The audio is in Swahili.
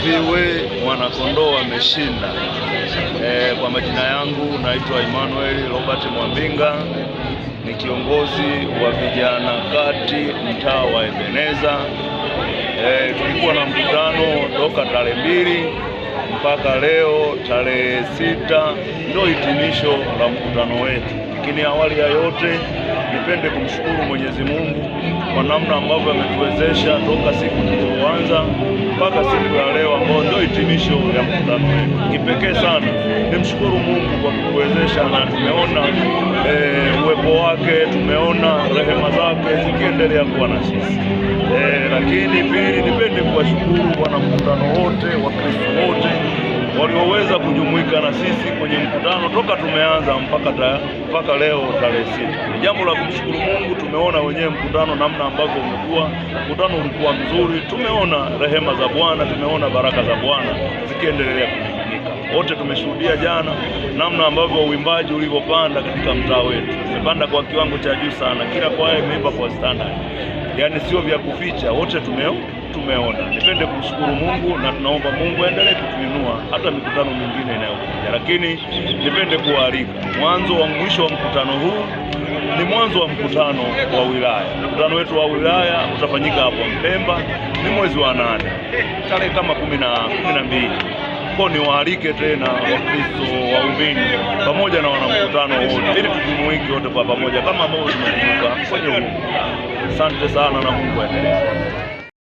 asifiwe, Mwanakondoo ameshinda. Kwa majina yangu naitwa Emmanuel Robert Mwambinga, ni kiongozi wa vijana kati mtaa wa Ebeneza. Tulikuwa na mkutano toka tarehe 2 mpaka leo tarehe 6 ndio hitimisho la mkutano wetu. Lakini awali ya yote nipende kumshukuru Mwenyezi Mungu kwa namna ambavyo ametuwezesha toka siku tuliyoanza mpaka siku ya leo ambayo ndio hitimisho ya mkutano wetu. Kipekee sana nimshukuru Mungu kwa kutuwezesha, na tumeona uwepo wake, tumeona rehema zake zikiendelea kuwa na sisi. Lakini pili, nipende kuwashukuru wana mkutano wote, Wakristo wote walioweza kujumuika na sisi kwenye mkutano toka tumeanza mpaka leo tarehe 6. Ni jambo la kumshukuru Mungu. Tumeona wenyewe mkutano namna ambavyo umekuwa, mkutano ulikuwa mzuri. Tumeona rehema za Bwana, tumeona baraka za Bwana zikiendelea kufunika. Wote tumeshuhudia jana namna ambavyo uimbaji ulivyopanda katika mtaa wetu. Umepanda kwa kiwango cha juu sana, kila kwaya imeimba kwa standard, yaani sio vya kuficha. Wote tumeona. Nipende kumshukuru Mungu na tunaomba Mungu aendelee kutuinua hata mikutano mingine inayokuja. Lakini nipende kualika, mwisho wa mkutano huu ni mwanzo wa mkutano wa wilaya. Mkutano wetu wa wilaya utafanyika hapo Mpemba, ni mwezi wa 8 tarehe kama 12. Kwa niwaalike tena Wakristo, waumini pamoja na wanamkutano wote, ili tujumuike wote kwa pamoja kama ambavyo tumejumuika kwenye huu. Asante sana na Mungu aendelee.